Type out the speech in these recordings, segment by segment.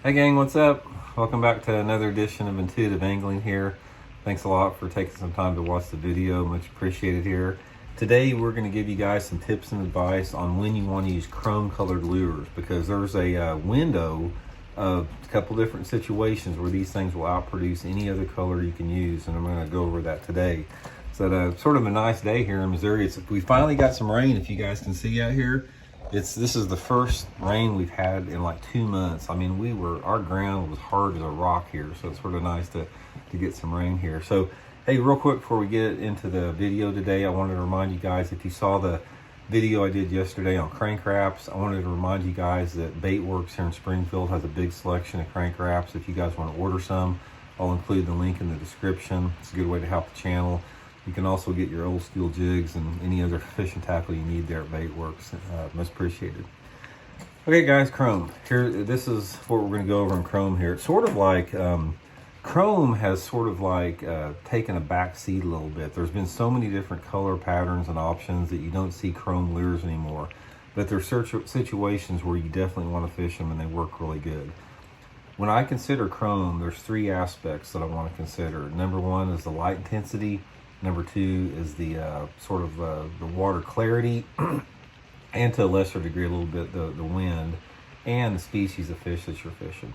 Hey gang, what's up? Welcome back to another edition of Intuitive Angling here. Thanks a lot for taking some time to watch the video, much appreciated here. Today we're going to give you guys some tips and advice on when you want to use chrome colored lures, because there's a window of a couple different situations where these things will outproduce any other color you can use, and I'm going to go over that today. So sort of a nice day here in Missouri. We finally got some rain, if you guys can see out here. This is the first rain we've had in like 2 months. I mean, our ground was hard as a rock here, so it's sort of nice to get some rain here. So, hey, real quick before we get into the video today, I wanted to remind you guys, if you saw the video I did yesterday on crank wraps, I wanted to remind you guys that Baitworks here in Springfield has a big selection of crank wraps. If you guys want to order some, I'll include the link in the description. It's a good way to help the channel. You can also get your old steel jigs and any other fishing tackle you need there at Baitworks. Most appreciated. Okay guys, chrome. This is what we're going to go over in chrome here. It's sort of like, chrome has sort of like taken a back seat a little bit. There's been so many different color patterns and options that you don't see chrome lures anymore. But there's situations where you definitely want to fish them and they work really good. When I consider chrome, there's 3 aspects that I want to consider. Number 1 is the light intensity. Number 2 is the the water clarity, and to a lesser degree, a little bit the wind, and the species of fish that you're fishing,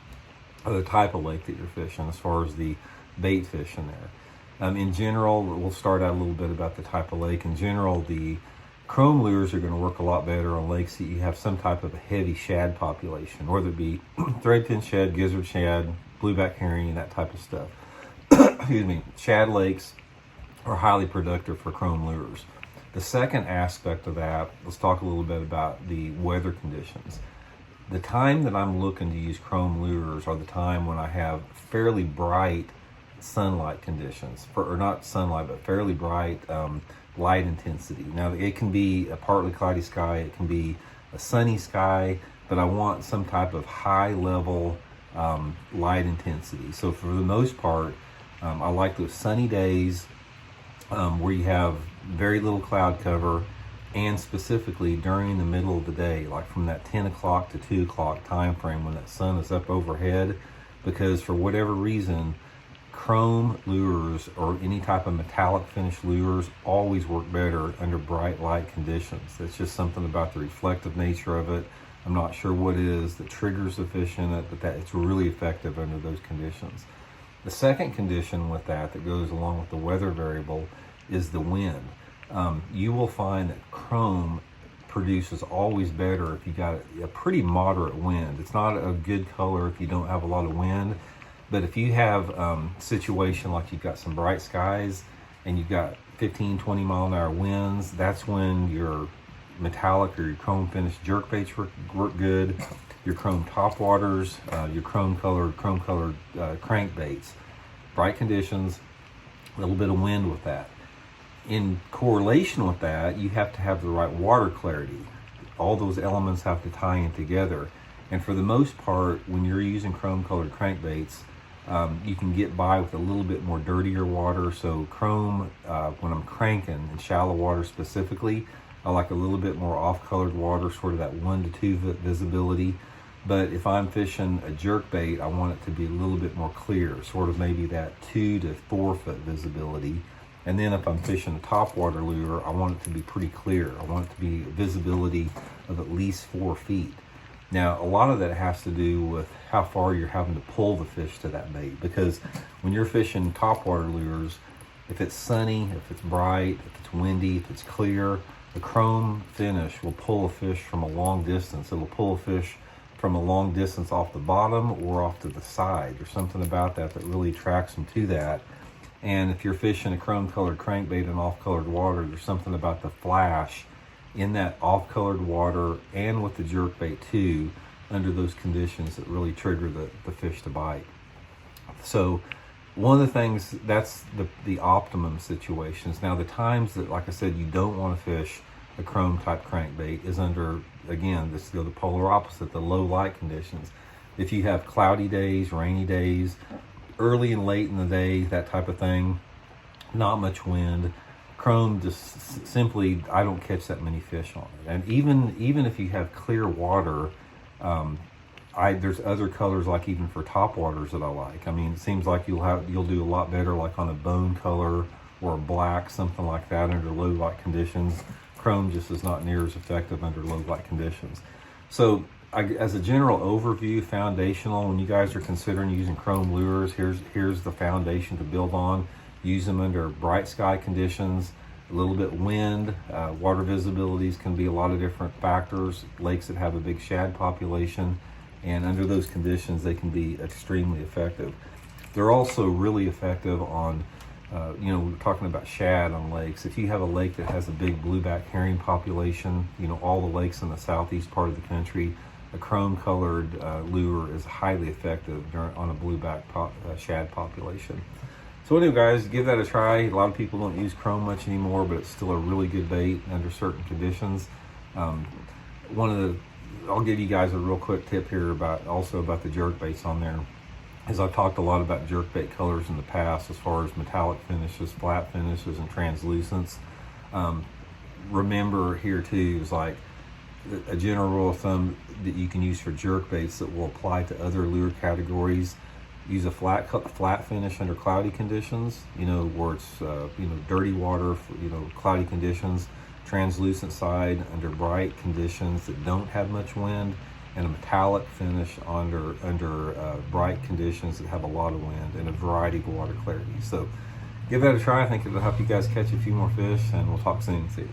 or the type of lake that you're fishing, as far as the bait fish in there. In general, we'll start out a little bit about the type of lake. In general, the chrome lures are going to work a lot better on lakes that you have some type of a heavy shad population, whether it be threadfin shad, gizzard shad, blueback herring, and that type of stuff. Excuse me, shad lakes are highly productive for chrome lures. The second aspect of that, let's talk a little bit about the weather conditions. The time that I'm looking to use chrome lures are the time when I have fairly bright sunlight conditions, or not sunlight, but fairly bright light intensity. Now, it can be a partly cloudy sky, it can be a sunny sky, but I want some type of high level light intensity. So for the most part, I like those sunny days where you have very little cloud cover, and specifically during the middle of the day, like from that 10 o'clock to 2 o'clock time frame when that sun is up overhead, because for whatever reason, chrome lures or any type of metallic finish lures always work better under bright light conditions. It's just something about the reflective nature of it. I'm not sure what it is that triggers the fish in it, but that it's really effective under those conditions. The second condition with that goes along with the weather variable is the wind. You will find that chrome produces always better if you got a pretty moderate wind. It's not a good color if you don't have a lot of wind, but if you have a situation like you've got some bright skies and you've got 15, 20 mile an hour winds, that's when your metallic or your chrome finished jerkbaits work good. Your chrome topwaters, your chrome colored crankbaits. Bright conditions, a little bit of wind with that. In correlation with that, you have to have the right water clarity. All those elements have to tie in together. And for the most part, when you're using chrome colored crankbaits, you can get by with a little bit more dirtier water. So chrome, when I'm cranking in shallow water specifically, I like a little bit more off-colored water, sort of that 1 to 2 foot visibility. But if I'm fishing a jerkbait, I want it to be a little bit more clear, sort of maybe that 2 to 4 foot visibility. And then if I'm fishing a topwater lure, I want it to be pretty clear. I want it to be visibility of at least 4 feet. Now, a lot of that has to do with how far you're having to pull the fish to that bait, because when you're fishing topwater lures, if it's sunny, if it's bright, if it's windy, if it's clear, the chrome finish will pull a fish from a long distance. It'll pull a fish from a long distance off the bottom or off to the side. There's something about that really attracts them to that. And if you're fishing a chrome colored crankbait in off colored water, there's something about the flash in that off colored water and with the jerkbait too, under those conditions, that really trigger the fish to bite. So one of the things, that's the optimum situations. Now the times that, like I said, you don't want to fish a chrome type crankbait is under, again, this is the polar opposite, the low light conditions. If you have cloudy days, rainy days, early and late in the day, that type of thing, not much wind, chrome just simply, I don't catch that many fish on it. And even if you have clear water, There's other colors like even for top waters that I like. I mean, it seems like you'll do a lot better like on a bone color or a black, something like that under low light conditions. Chrome just is not near as effective under low light conditions. So as a general overview, foundational, when you guys are considering using chrome lures, here's the foundation to build on. Use them under bright sky conditions, a little bit wind, water visibilities can be a lot of different factors. Lakes that have a big shad population, and under those conditions they can be extremely effective. They're also really effective on we're talking about shad on lakes. If you have a lake that has a big blueback herring population, all the lakes in the southeast part of the country, a chrome colored lure is highly effective on a blueback shad population. So anyway, guys, give that a try. A lot of people don't use chrome much anymore, but it's still a really good bait under certain conditions. I'll give you guys a real quick tip here about the jerk baits on there. As I've talked a lot about jerkbait colors in the past, as far as metallic finishes, flat finishes, and translucents. Remember here too is like a general rule of thumb that you can use for jerkbaits that will apply to other lure categories. Use a flat finish under cloudy conditions, where it's dirty water, cloudy conditions. Translucent side under bright conditions that don't have much wind, and a metallic finish under bright conditions that have a lot of wind and a variety of water clarity. So give that a try. I think it'll help you guys catch a few more fish, and we'll talk soon. See you.